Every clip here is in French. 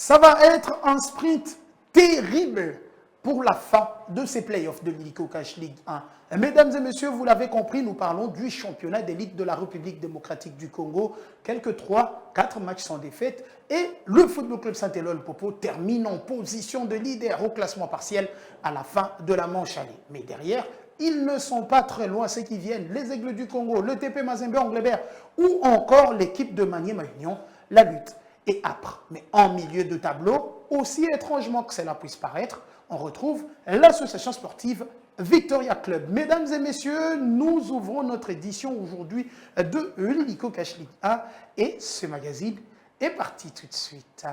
Ça va être un sprint terrible pour la fin de ces playoffs de l'Illico Cash League 1. Mesdames et messieurs, vous l'avez compris, nous parlons du championnat d'élite de la République démocratique du Congo. Quelques 3-4 matchs sans défaite. Et le Football Club Saint-Éloi Popo termine en position de leader au classement partiel à la fin de la manche allée. Mais derrière, ils ne sont pas très loin, ceux qui viennent, les Aigles du Congo, le TP Mazembe Anglebert ou encore l'équipe de Maniema Union. La lutte est âpre. Mais en milieu de tableau, aussi étrangement que cela puisse paraître, on retrouve l'association sportive Victoria Club. Mesdames et messieurs, nous ouvrons notre édition aujourd'hui de l'Illico Cash League 1 et ce magazine est parti tout de suite.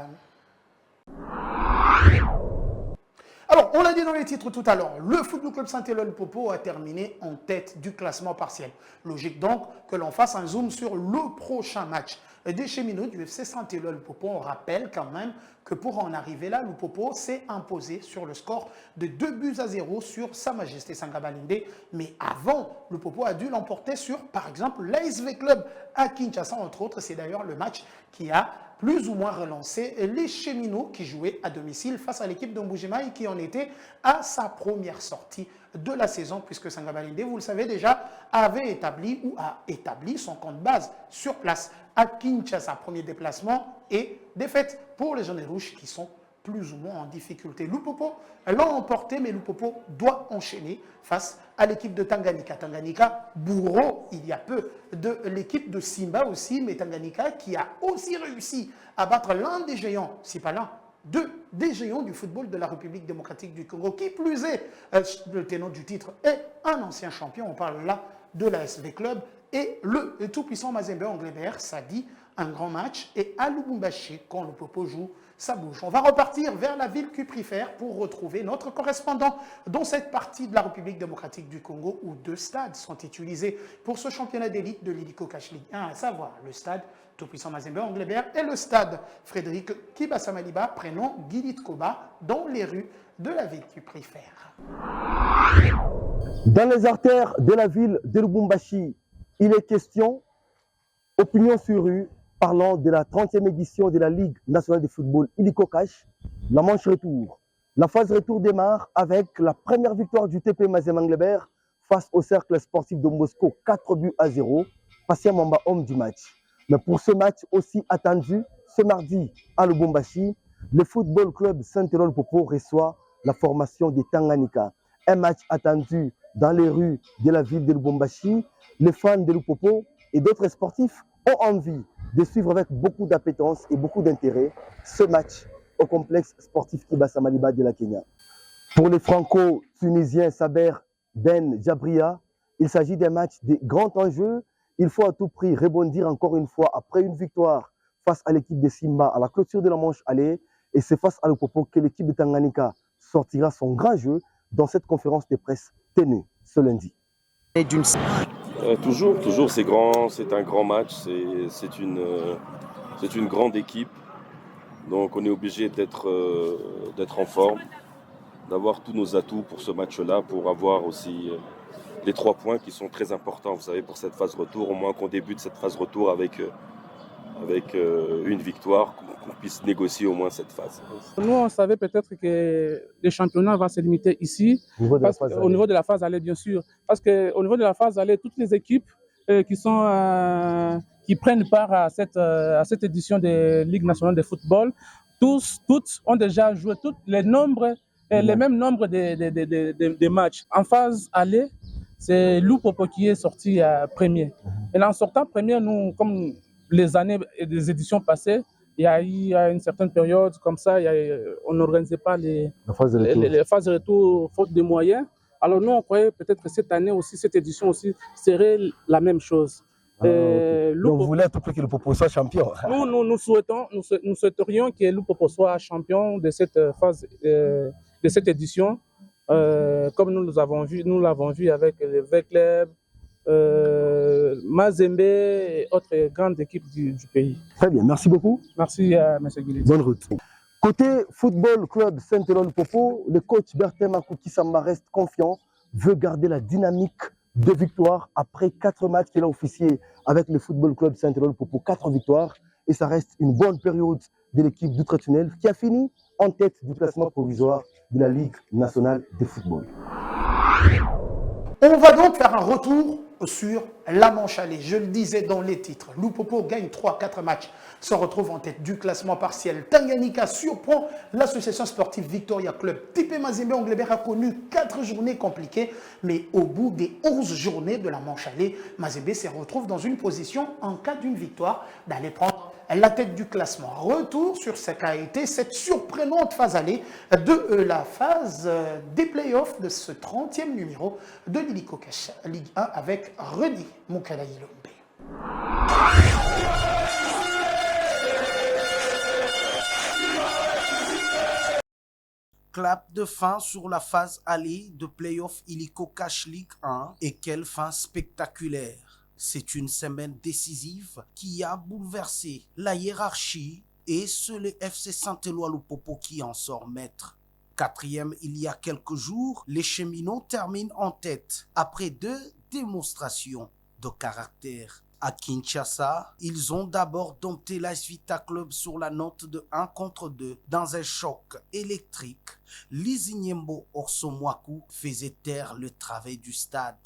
Alors, on l'a dit dans les titres tout à l'heure, le Football Club Saint-Éloi Popo a terminé en tête du classement partiel. Logique donc que l'on fasse un zoom sur le prochain match des cheminots du FC Saint-Éloi Popo. On rappelle quand même que pour en arriver là, le Popo s'est imposé sur le score de 2-0 sur Sa Majesté Sangabalinde. Mais avant, le Popo a dû l'emporter sur, par exemple, l'ASV Club à Kinshasa, entre autres. C'est d'ailleurs le match qui a plus ou moins relancé les cheminots qui jouaient à domicile face à l'équipe de Mbujimai qui en était à sa première sortie de la saison, puisque Sangabalinde, vous le savez déjà, avait établi ou a établi son compte base sur place à Kinshasa. Premier déplacement et défaite pour les jaunes et rouges qui sont plus ou moins en difficulté. Lupopo l'a emporté, mais Lupopo doit enchaîner face à l'équipe de Tanganyika. Tanganyika, bourreau il y a peu de l'équipe de Simba aussi, mais Tanganyika qui a aussi réussi à battre l'un des géants, si pas l'un, deux des géants du football de la République démocratique du Congo. Qui plus est, le tenant du titre est un ancien champion, on parle là de la SV Club, et le tout-puissant Mazembe Anglebert, ça dit un grand match, et à Lubumbashi, quand le Popo joue, ça bouge. On va repartir vers la ville cuprifère pour retrouver notre correspondant dans cette partie de la République démocratique du Congo où deux stades sont utilisés pour ce championnat d'élite de l'Illico Cash League 1, à savoir le stade tout-puissant Mazembe Anglebert et le stade Frédéric Kibasamaliba, prénom Guilit Koba, dans les rues de la ville cuprifère. Dans les artères de la ville de Lubumbashi, il est question, opinion sur rue, parlant de la 30e édition de la Ligue nationale de football Illico Cash, la manche retour. La phase retour démarre avec la première victoire du TP Mazembe Anglebert face au cercle sportif de Moscou, 4-0, Passia Mamba homme du match. Mais pour ce match aussi attendu, ce mardi à Lubumbashi, le Football Club Saint-Éloi Popo reçoit la formation de Tanganyika. Un match attendu dans les rues de la ville de Lubumbashi. Les fans de Lupopo et d'autres sportifs ont envie de suivre avec beaucoup d'appétence et beaucoup d'intérêt ce match au complexe sportif Kibasa Maliba de la Kenya. Pour les franco-tunisiens Saber Ben Djabria, il s'agit d'un match de grand enjeu. Il faut à tout prix rebondir encore une fois après une victoire face à l'équipe de Simba à la clôture de la manche allée. Et c'est face à Lupopo que l'équipe de Tanganyika sortira son grand jeu dans cette conférence de presse tenue ce lundi. Toujours, c'est grand, c'est un grand match, c'est une grande équipe. Donc on est obligé d'être en forme, d'avoir tous nos atouts pour ce match-là, pour avoir aussi les 3 points qui sont très importants, vous savez, pour cette phase retour, au moins qu'on débute cette phase retour avec une victoire, qu'on puisse négocier au moins cette phase. Nous, on savait peut-être que le championnat va se limiter ici, au niveau de la phase allée, bien sûr. Parce qu'au niveau de la phase allée, toutes les équipes qui prennent part à cette édition de Ligue nationale de football, toutes ont déjà joué les mêmes nombres de matchs. En phase allée, c'est Lupopo qui est sorti premier. Et en sortant premier, nous, comme les années et les éditions passées, il y a eu une certaine période comme ça, on n'organisait pas les phases de retour faute de moyens. Alors nous, on croyait peut-être que cette année aussi, cette édition aussi, serait la même chose. Okay. Donc vous voulez à tout prix que Lupopo soit champion? Nous souhaiterions que Lupopo soit champion de cette phase, de cette édition, comme nous l'avons vu avec le V-Club, Mazembe et autres grandes équipes du pays. Très bien, merci beaucoup. Merci à M. Guillet. Bonne route. Côté Football Club Saint-Éloi Popo, le coach Bertin Makuki Samba reste confiant, veut garder la dynamique de victoire après 4 matchs qu'il a officié avec le Football Club Saint-Éloi Popo, 4 victoires, et ça reste une bonne période de l'équipe d'Outre-Tunnel qui a fini en tête du classement provisoire de la Ligue nationale de football. On va donc faire un retour sur la manche allée. Je le disais dans les titres. Lupopo gagne 3-4 matchs, se retrouve en tête du classement partiel. Tanganyika surprend l'association sportive Victoria Club. Tipé Mazembe Anglebert a connu 4 journées compliquées, mais au bout des 11 journées de la manche allée, Mazembe se retrouve dans une position, en cas d'une victoire, d'aller prendre la tête du classement. Retour sur ce qu'a été cette surprenante phase allée de la phase des playoffs de ce 30e numéro de l'Illico Cash Ligue 1 avec René Mukala-Ilombe. Clap de fin sur la phase allée de playoff Illico Cash Ligue 1 et quelle fin spectaculaire. C'est une semaine décisive qui a bouleversé la hiérarchie et c'est le FC Saint-Éloi Lupopo qui en sort maître. Quatrième il y a quelques jours, les cheminots terminent en tête après 2 démonstrations de caractère. À Kinshasa, ils ont d'abord dompté l'AS Vita Club sur la note de 1-2 dans un choc électrique. Lizinyembo Orsomwaku faisait taire le travers du stade.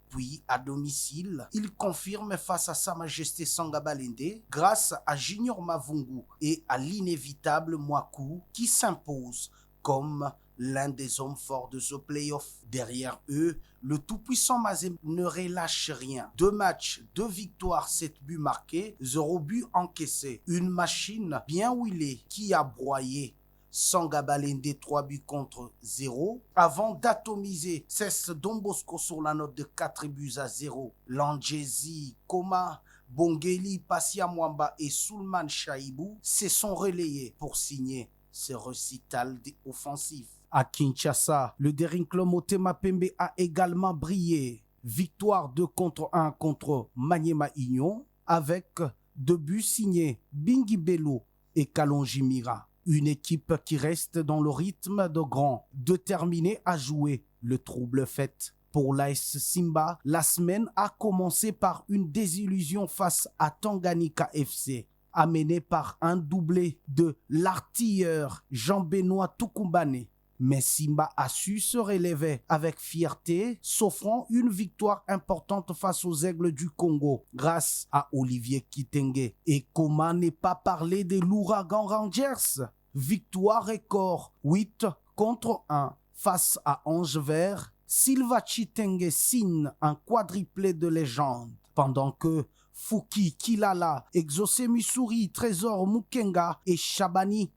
Puis, à domicile, il confirme face à Sa Majesté Sangabalende grâce à Junior Mavungu et à l'inévitable Mwaku qui s'impose comme l'un des hommes forts de ce playoff. Derrière eux, le tout-puissant Mazembe ne relâche rien. 2 matchs, 2 victoires, 7 buts marqués, 0 buts encaissés. Une machine bien huilée qui a broyé Sangabalende 3 buts contre 0 avant d'atomiser Cesse Don Bosco sur la note de 4 buts à 0. Langesi, Koma, Bongeli, Passia Mwamba et Soulman Chaibou se sont relayés pour signer ce récital offensif. À Kinshasa, le Daring Club Motema Pembe a également brillé. Victoire 2-1 contre Maniema Union avec 2 buts signés Bingi Bello et Kalonji Mira. Une équipe qui reste dans le rythme de grand, déterminée à jouer le trouble fait. Pour l'AS Simba, la semaine a commencé par une désillusion face à Tanganyika FC, amenée par un doublé de l'artilleur Jean-Benoît Tukumbane. Mais Simba a su se relever avec fierté, s'offrant une victoire importante face aux Aigles du Congo grâce à Olivier Kitenge. Et comment ne pas parler des l'Ouragan Rangers? Victoire record 8-1 face à Ange Vert. Silva Chitenge signe un quadriplé de légende pendant que Fouki, Kilala, Exaucé Missouri, Trésor Mukenga et Shabani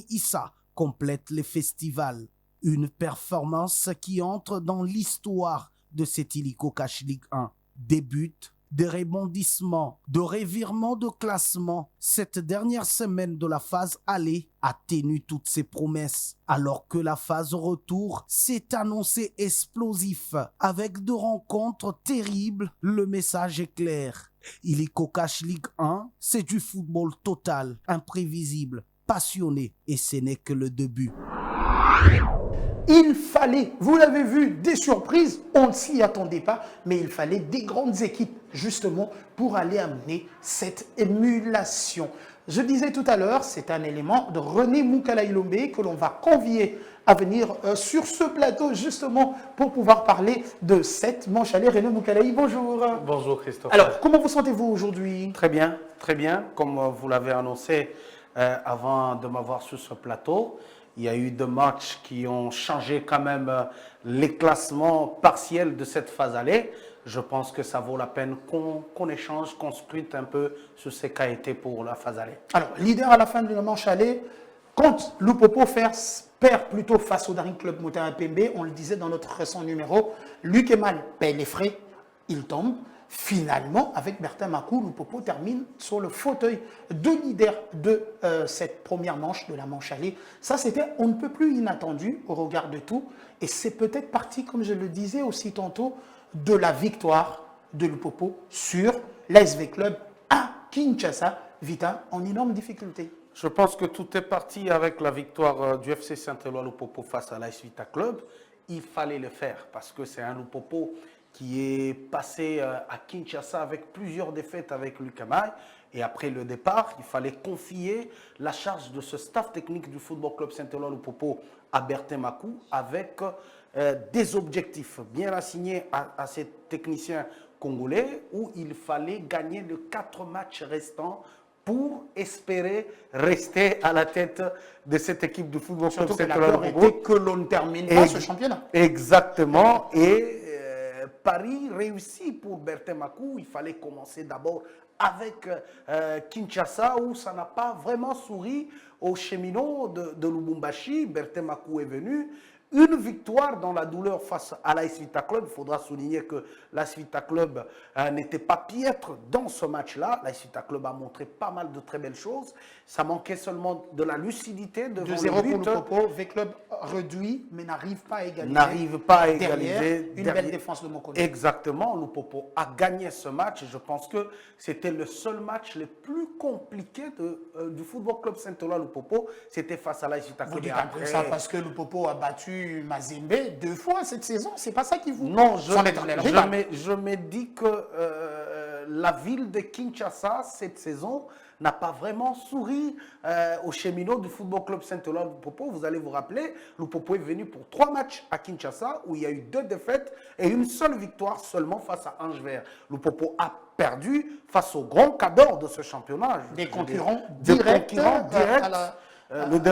Issa complètent le festival. Une performance qui entre dans l'histoire de cette Illico Cash Ligue 1. Des buts, des rebondissements, de revirements de classement. Cette dernière semaine de la phase aller a tenu toutes ses promesses, alors que la phase retour s'est annoncée explosif. Avec 2 rencontres terribles, le message est clair. Illico Cash Ligue 1, c'est du football total, imprévisible, passionné, et ce n'est que le début. Il fallait, vous l'avez vu, des surprises, on ne s'y attendait pas, mais il fallait des grandes équipes justement pour aller amener cette émulation. Je disais tout à l'heure, c'est un élément de René Mukala-Ilombe que l'on va convier à venir sur ce plateau justement pour pouvoir parler de cette manche allée. René Mukala, bonjour. Bonjour Christophe. Alors, comment vous sentez-vous aujourd'hui? Très bien, très bien. Comme vous l'avez annoncé avant de m'avoir sur ce plateau, il y a eu 2 matchs qui ont changé quand même les classements partiels de cette phase allée. Je pense que ça vaut la peine qu'on échange, qu'on scrute un peu sur ce qu'a été pour la phase allée. Alors, leader à la fin de la manche allée, quand Lupopo perd plutôt face au Daring Club Motema Pembe, on le disait dans notre récent numéro, Luc Emal paye les frais, il tombe. Finalement, avec Bertin Makou, Lupopo termine sur le fauteuil de leader de cette première manche, de la manche allée. Ça, c'était on ne peut plus inattendu au regard de tout. Et c'est peut-être parti, comme je le disais aussi tantôt, de la victoire de Lupopo sur l'ASV Club à Kinshasa, Vita, en énorme difficulté. Je pense que tout est parti avec la victoire du FC Saint-Éloi Lupopo face à l'AS Vita Club. Il fallait le faire parce que c'est un Lupopo qui est passé à Kinshasa avec plusieurs défaites avec Lucamay. Et après le départ, il fallait confier la charge de ce staff technique du Football Club Saint-Éloi Lupopo à Bertin Makou avec des objectifs bien assignés à ces techniciens congolais où il fallait gagner les 4 matchs restants pour espérer rester à la tête de cette équipe de Football Club Surtout que Saint-Éloi l'accord Lupopo. était que l'on ne termine pas ce championnat. Exactement. Et Paris réussit pour Bertin Makou. Il fallait commencer d'abord avec Kinshasa où ça n'a pas vraiment souri aux cheminots de Lubumbashi. Bertin Makou est venu. Une victoire dans la douleur face à l'AS Vita Club. Il faudra souligner que l'AS Vita Club n'était pas piètre dans ce match-là. L'AS Vita Club a montré pas mal de très belles choses. Ça manquait seulement de la lucidité devant le 2-0 but. pour le Popo. V-Club réduit, mais n'arrive pas à égaliser. N'arrive pas à Derrière, égaliser. une belle défense de Mokono. Exactement. Le Popo a gagné ce match. Je pense que c'était le seul match le plus compliqué du Football Club Saint-Éloi. Le Popo, c'était face à l'AS Vita Vous Club. dites Et un peu après- ça parce que le Popo a battu Mazembe 2 fois cette saison. C'est pas ça qui vous... Non, Sans éternel rival. je me dis que la ville de Kinshasa, cette saison, n'a pas vraiment souri aux cheminots du Football Club Saint-Éloi Lupopo. Vous allez vous rappeler, Lupopo est venu pour 3 matchs à Kinshasa où il y a eu 2 défaites et une seule victoire seulement face à Ange-Vert. Lupopo a perdu face au grand cadre de ce championnat. Des concurrents Des directs concurrents directs.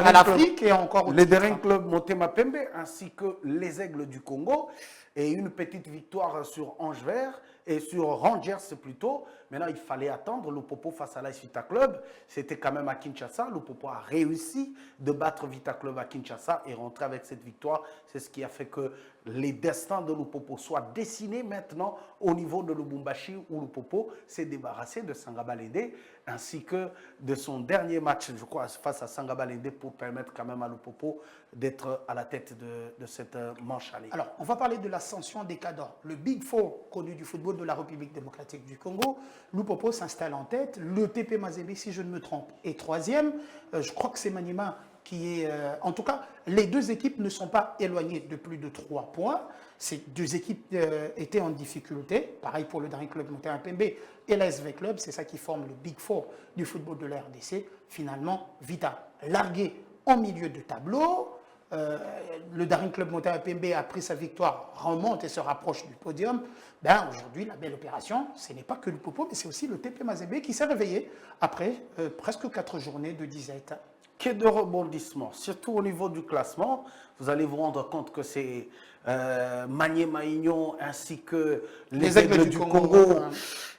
à l'Afrique et encore au Le titre. dernier club Motema Pembe ainsi que les Aigles du Congo et une petite victoire sur Ange Vert et sur Rangers plutôt. Maintenant, il fallait attendre Lupopo face à l'AS Vita Club. C'était quand même à Kinshasa. Lupopo a réussi de battre Vita Club à Kinshasa et rentrer avec cette victoire. C'est ce qui a fait que les destins de Lupopo soient dessinés maintenant au niveau de Lubumbashi où Lupopo s'est débarrassé de Sangabalende ainsi que de son dernier match, je crois, face à Sangabalende pour permettre quand même à Lupopo d'être à la tête de cette manche allée. Alors, on va parler de l'ascension des cadors. Le Big Four connu du football de la République démocratique du Congo. Lupopo s'installe en tête. Le TP Mazembe, si je ne me trompe, est 3e. Je crois que c'est Maniema qui est... en tout cas, les 2 équipes ne sont pas éloignées de plus de 3 points. Ces 2 équipes étaient en difficulté. Pareil pour le dernier club Montana Pembe et la SV Club. C'est ça qui forme le Big Four du football de la RDC. Finalement, Vita largué en milieu de tableau. Le Daring Club Montana Pembe a pris sa victoire, remonte et se rapproche du podium. Ben, aujourd'hui, la belle opération, ce n'est pas que le Popo, mais c'est aussi le TP Mazembe qui s'est réveillé après presque 4 journées de disette. Quai de rebondissement, surtout au niveau du classement. Vous allez vous rendre compte que c'est Maniema Union ainsi que les Aigles du Congo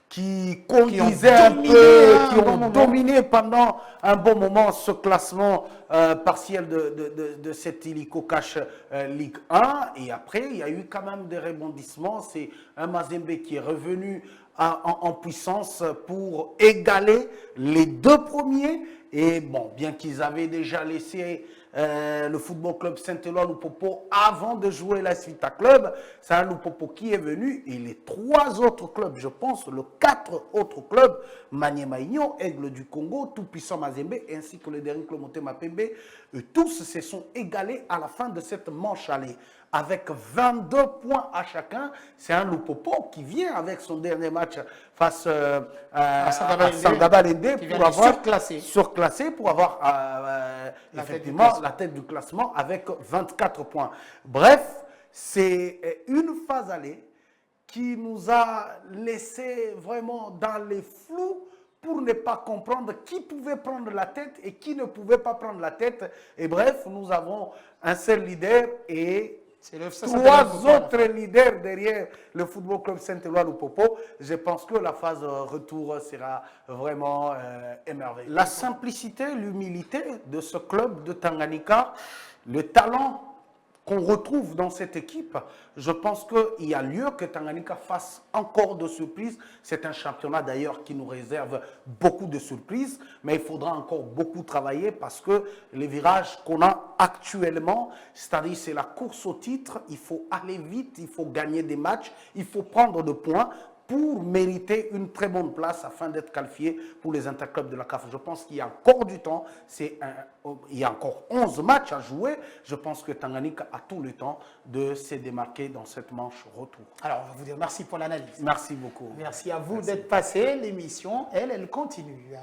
qui conduisaient un peu, qui ont dominé pendant un bon moment ce classement partiel de cette Illico Cash Ligue 1. Et après, il y a eu quand même des rebondissements. C'est un Mazembe qui est revenu en puissance pour égaler les 2 premiers. Et bon, bien qu'ils avaient déjà laissé le Football Club Saint-Éloi Lupopo avant de jouer la Vita Club, c'est un Lupopo qui est venu et les 3 autres clubs, je pense, les 4 autres clubs, Maniema Union, Aigle du Congo, Tout-Puissant Mazembe, ainsi que le dernier club Motema Pembe, tous se sont égalés à la fin de cette manche allée. Avec 22 points à chacun, c'est un Lupopo qui vient avec son dernier match face à Sangabalende pour avoir surclassé pour avoir effectivement la tête du classement avec 24 points. Bref, c'est une phase allée qui nous a laissé vraiment dans les flous pour ne pas comprendre qui pouvait prendre la tête et qui ne pouvait pas prendre la tête. Et bref, nous avons un seul leader et 3 autres leaders derrière le Football Club Saint-Éloi Lupopo. Je pense que la phase retour sera vraiment émerveilleuse. La simplicité, l'humilité de ce club de Tanganyika, le talent qu'on retrouve dans cette équipe, je pense qu'il y a lieu que Tanganyika fasse encore de surprises. C'est un championnat d'ailleurs qui nous réserve beaucoup de surprises, mais il faudra encore beaucoup travailler parce que les virages qu'on a actuellement, c'est-à-dire c'est la course au titre, il faut aller vite, il faut gagner des matchs, il faut prendre des points pour mériter une très bonne place afin d'être qualifié pour les interclubs de la CAF. Je pense qu'il y a encore du temps, il y a encore 11 matchs à jouer. Je pense que Tanganyika a tout le temps de se démarquer dans cette manche retour. Alors, on va vous dire merci pour l'analyse. Merci beaucoup. Merci à vous d'être passé. L'émission, elle continue.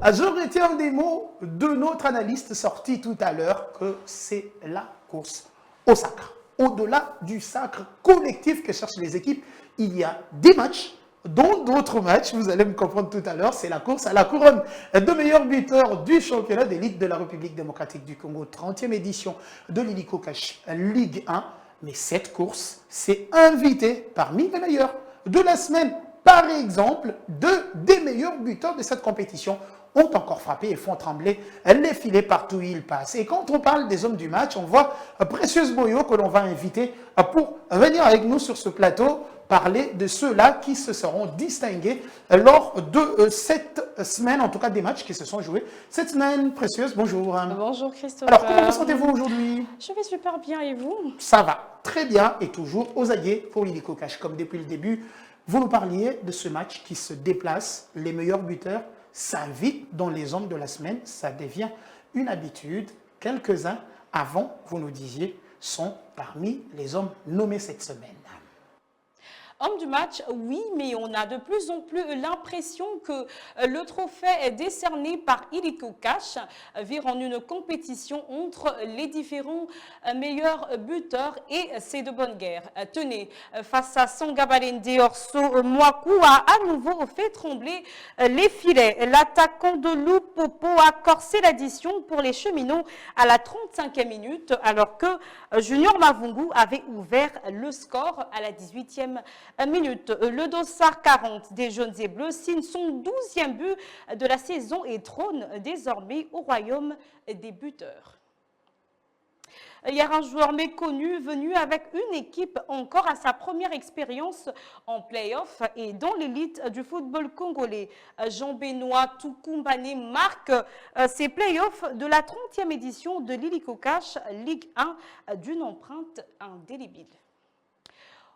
Je retiens des mots de notre analyste sorti tout à l'heure que c'est la course au sacre. Au-delà du sacre collectif que cherchent les équipes, il y a des matchs, dont d'autres matchs, vous allez me comprendre tout à l'heure, c'est la course à la couronne de meilleur buteur du championnat d'élite de la République démocratique du Congo, 30e édition de l'Ilikokash Ligue 1. Mais cette course s'est invitée parmi les meilleurs de la semaine. Par exemple, deux des meilleurs buteurs de cette compétition ont encore frappé et font trembler les filets partout où ils passent. Et quand on parle des hommes du match, on voit Précieuse Boyo que l'on va inviter pour venir avec nous sur ce plateau parler de ceux-là qui se seront distingués lors de cette semaine, en tout cas des matchs qui se sont joués. Cette semaine, Précieuse, bonjour. Bonjour Christophe. Alors, comment vous sentez-vous aujourd'hui? Je vais super bien et vous? Ça va, très bien et toujours aux aguets pour l'Ilikokash. Comme depuis le début, vous nous parliez de ce match qui se déplace, les meilleurs buteurs s'invitent dans les hommes de la semaine, ça devient une habitude. Quelques-uns, avant, vous nous disiez, sont parmi les hommes nommés cette semaine. Homme du match, oui, mais on a de plus en plus l'impression que le trophée est décerné par Ilikokash vire en une compétition entre les différents meilleurs buteurs et c'est de bonne guerre. Tenez, face à Sangabalende Orso, Mwaku a à nouveau fait trembler les filets. L'attaquant de Lupopo a corsé l'addition pour les cheminots à la 35e minute alors que Junior Mavungu avait ouvert le score à la 18e minute. Le Dossard 40 des Jaunes et Bleus signe son 12e but de la saison et trône désormais au royaume des buteurs. Hier, un joueur méconnu venu avec une équipe encore à sa première expérience en play-off et dans l'élite du football congolais. Jean-Benoît Tukumbane marque ses play-offs de la 30e édition de l'Ilikokash Ligue 1 d'une empreinte indélébile.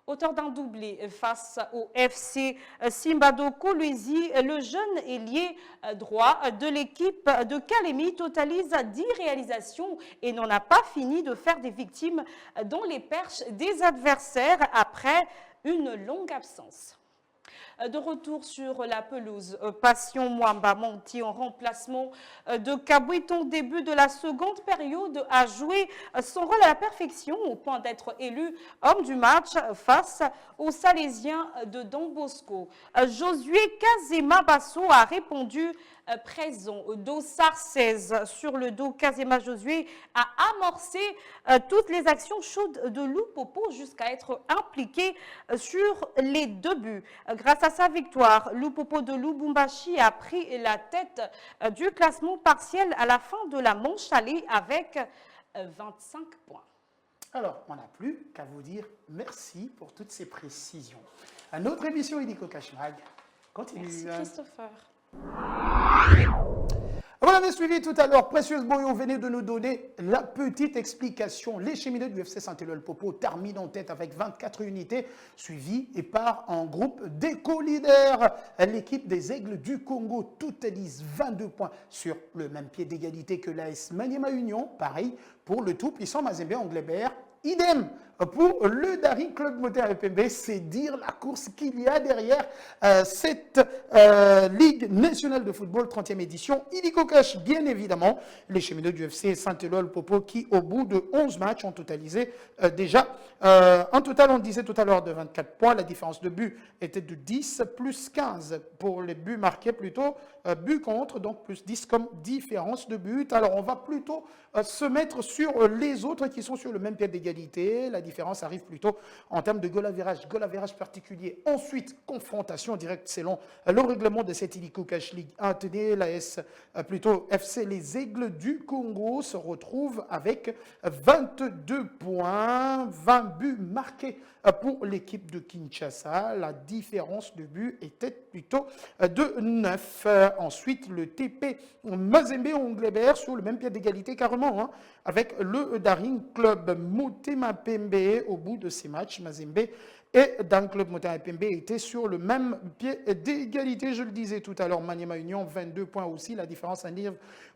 Auteur d'un doublé face au FC Simbado Kolwezi, le jeune ailier droit de l'équipe de Kalemi totalise 10 réalisations et n'en a pas fini de faire des victimes dans les perches des adversaires après une longue absence. De retour sur la pelouse, Passion Mwamba Monti en remplacement de Kabouiton début de la seconde période a joué son rôle à la perfection au point d'être élu homme du match face aux Salésiens de Don Bosco. Josué Kazema Basso a répondu présent. Dossard 16 sur le dos, Kazema Josué a amorcé toutes les actions chaudes de Lupopo jusqu'à être impliqué sur les 2 buts. Grâce à sa victoire, Lupopo de Lubumbashi a pris la tête du classement partiel à la fin de la manche allée avec 25 points. Alors, on n'a plus qu'à vous dire merci pour toutes ces précisions. À notre émission Ilikokash Mag continue. Merci Christopher. Vous l'avez suivi tout à l'heure, Précieuse Boyo venait de nous donner la petite explication. Les cheminots du FC Saint-Éloi-le-Popo terminent en tête avec 24 unités, suivi et par un groupe d'éco-leaders. L'équipe des Aigles du Congo totalise 22 points sur le même pied d'égalité que l'AS Maniema Union. Pareil pour le tout-puissant Mazembe Anglebert. Idem pour le Dari Club Moteur FPB, c'est dire la course qu'il y a derrière cette Ligue nationale de football 30e édition. Ilikokash, bien évidemment, les cheminots du FC Saint-Éloi-le-Popo qui, au bout de 11 matchs, ont totalisé déjà, en total, on disait tout à l'heure, de 24 points. La différence de but était de 10 plus 15 pour les buts marqués plutôt, but contre, donc plus 10 comme différence de but. Alors, on va plutôt se mettre sur les autres qui sont sur le même pied d'égalité. La différence arrive plutôt en termes de goal average particulier. Ensuite, confrontation directe selon le règlement de cette Ilikokash Ligue 1. Tenez, l'AS, plutôt FC Les Aigles du Congo se retrouve avec 22 points, 20 buts marqués pour l'équipe de Kinshasa. La différence de but était plutôt de 9. Ensuite, le TP Mazembe Anglebert sur le même pied d'égalité carrément, avec le Daring Club. Motema Pembe Mazembe. Au bout de ces matchs, Mazembe et dans le club Motema Pembe étaient sur le même pied d'égalité. Je le disais tout à l'heure, Maniema Union, 22 points aussi. La différence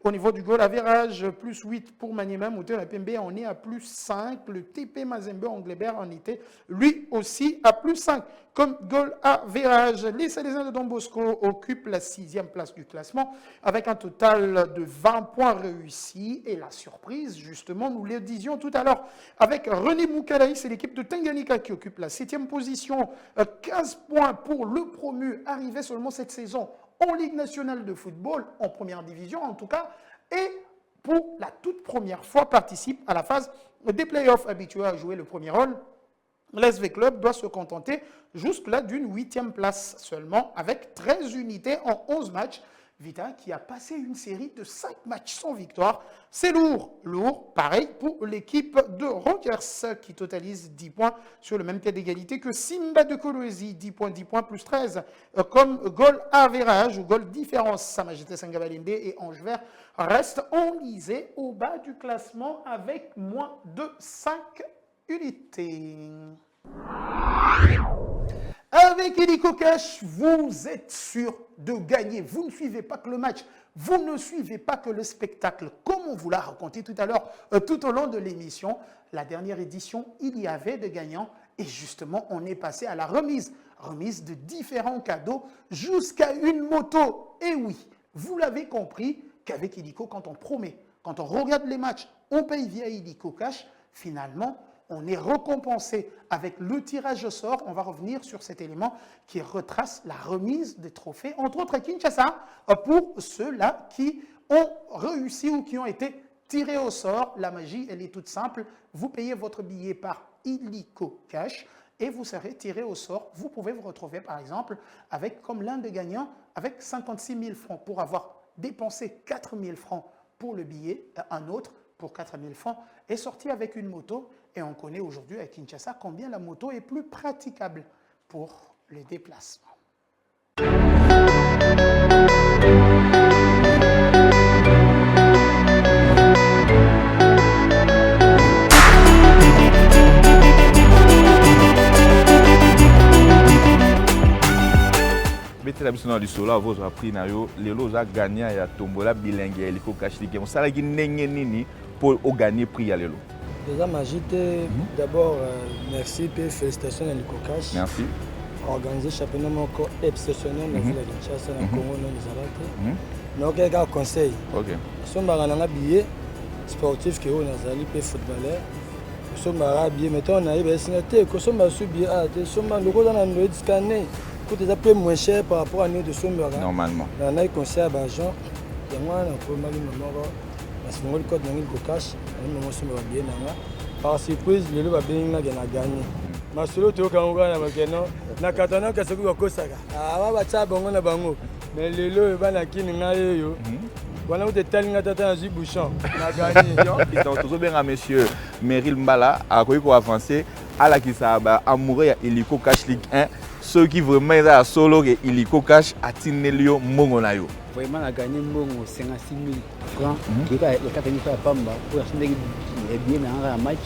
au niveau du goal average, plus 8 pour Maniema. Motema Pembe, on est à plus 5. Le TP Mazembe Anglebert en était lui aussi à plus 5. Comme goal average, les Salésiens de Don Bosco occupent la 6e place du classement avec un total de 20 points réussis. Et la surprise, justement, nous le disions tout à l'heure, avec René Moukalaï, c'est l'équipe de Tanganyika qui occupe la 7e position. 15 points pour le promu, arrivé seulement cette saison en Ligue nationale de football, en première division en tout cas, et pour la toute première fois participe à la phase des playoffs. Habitué à jouer le premier rôle, l'SV Club doit se contenter jusque-là d'une 8e place seulement, avec 13 unités en 11 matchs. Vita qui a passé une série de 5 matchs sans victoire. C'est lourd, pareil pour l'équipe de Rangers qui totalise 10 points sur le même pied d'égalité que Simba de Kolwezi, 10 points plus 13 comme goal average ou goal différence. Sa Majesté Sangabalende et Ange Vert restent enlisés au bas du classement avec moins de 5 unités. Avec Illico Cash, vous êtes sûr de gagner. Vous ne suivez pas que le match, vous ne suivez pas que le spectacle. Comme on vous l'a raconté tout à l'heure, tout au long de l'émission, la dernière édition, il y avait des gagnants. Et justement, on est passé à la remise de différents cadeaux jusqu'à une moto. Et oui, vous l'avez compris qu'avec Illico, quand on promet, quand on regarde les matchs, on paye via Illico Cash, finalement, on est récompensé avec le tirage au sort. On va revenir sur cet élément qui retrace la remise des trophées, entre autres à Kinshasa, pour ceux-là qui ont réussi ou qui ont été tirés au sort. La magie, elle est toute simple. Vous payez votre billet par Illico Cash et vous serez tiré au sort. Vous pouvez vous retrouver, par exemple, avec comme l'un des gagnants, avec 56 000 francs pour avoir dépensé 4 000 francs pour le billet. Un autre, pour 4 000 francs, est sorti avec une moto. Et on connaît aujourd'hui à Kinshasa combien la moto est plus praticable pour les déplacements. Betela biso na lisolo avozo appris na yo lelo za gagner ya tombola bilingue ya Illico Cash League. On sala ki ndenge nini pour gagner prix ya lelo. Déjà Magité, d'abord merci et félicitations à Illico Cash. Merci. Organiser championnat encore exceptionnel dans la ville de Kinshasa, dans le Congo, dans les Alpes. Donc il y a un conseil. Ok. Si on a un billet sportif qui est au Nazali, puis footballeur, si on a un billet, mettons on a un signaté, si on a un billet, si on a un scanner, coûte déjà peu moins cher par rapport à nous de Sombara. Normalement. On a un conseil à Bajan, et moi on a un peu mal parce que le code de Illico Cash, bien par surprise, le lot va bien gagner. Ma solo to kanga na makeno na katana ka seku ko saka. Ah ba cha bongo na bango. Mais le lot ba na kini na yo. Voilà où de talinga tata na bouchon na gagner. Donc toujours bien à monsieur Meril Mbala a ko avancer à la kisaba amoureux ya Illico Cash League 1. Ceux qui vraiment est solo et Illico Cash a tinelio mongo na yo. Vraiment a gagné mongo 56 000 francs. Il a gagné ça pamba pour acheter bien un match.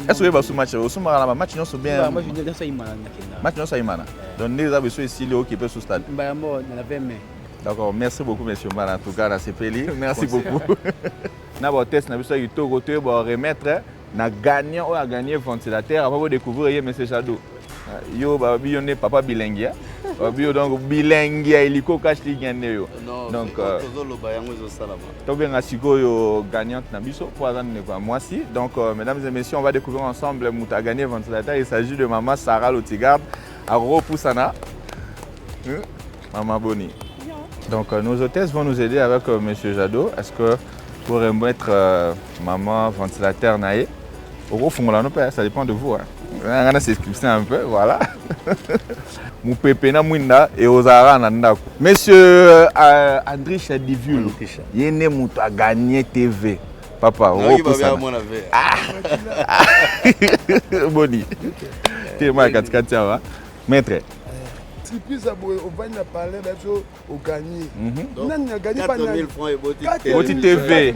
Est-ce que vous match au Sombara match non so bien. Moi je dis ça imana. Match non ça imana. Donc nous avons besoin ici le qui peut sous stade. Bah moi na la 20 mai. D'accord, merci beaucoup monsieur Mbala en tout cas là c'est Peli. Merci beaucoup. Na ba test na biso ito côté ba remettre na gagnant ou a gagné ventilateur avant de découvrir monsieur Jado. Yo ba biyone papa bilingue. Bio donc bilingue Illico Cash League yo. Donc tozoloba yango ezosalama. To benga sikoyo gagnante na biso pour azane kwa mwasi. Donc mesdames et messieurs, on va découvrir ensemble muta gagné ventilateur. Il s'agit de maman Sarah Lotigarde à Ropoussana. Maman Boni. Donc nos hôtesses vont nous aider avec monsieur Jado. Est-ce que pour remettre maman ventilateur naé au fond là non pas ça dépend de vous hein. On a s'excuse un peu voilà. Mon pépé na mwinda et ozara na ndako. Monsieur André Chadivul. Yene muto a gagné TV. Papa, repoussana. Boni. Téma katikati wa. Maître. Tipis on va na parler d'asso au gagné. Nani a gagné pas 4 000 francs et Boti TV.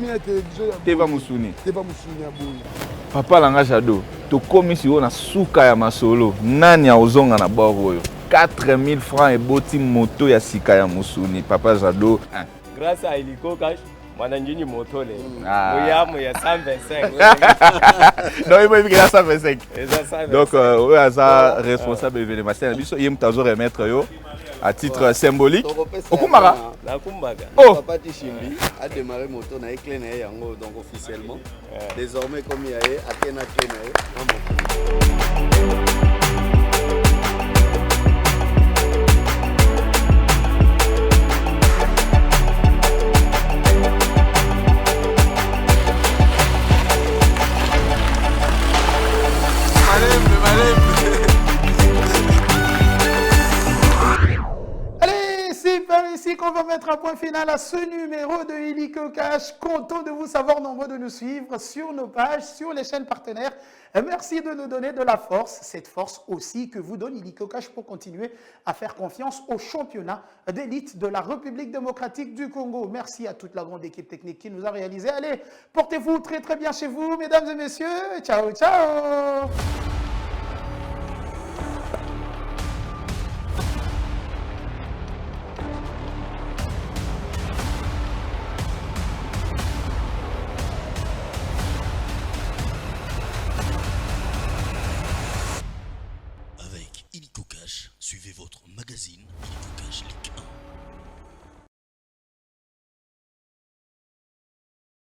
TV Musuni. TV Musuni abou. Papa langa Jado. tokomi siko na suka ya masolo nani aozonga na bord oyo 4000 francs eboti moto ya sika ya musuni Papa Jado. Grâce à Illiko Cash, Mananjini moto le. Moya 125. Non, il faut qu'il a 125. Donc, oui, ça responsable événementiel. Biso yem tazo remettre yo à titre symbolique. Okumara. Oh. Papa Tishimbi a démarré moto na clé na yango donc officiellement. Désormais comme il y a Atena clé na. Allez, c'est par ici qu'on va mettre un point final à ce numéro de Illiko Cash. Content de vous savoir nombreux de nous suivre sur nos pages, sur les chaînes partenaires. Et merci de nous donner de la force, cette force aussi que vous donne Illiko Cash pour continuer à faire confiance au championnat d'élite de la République démocratique du Congo. Merci à toute la grande équipe technique qui nous a réalisé. Allez, portez-vous très très bien chez vous, mesdames et messieurs. Ciao, ciao.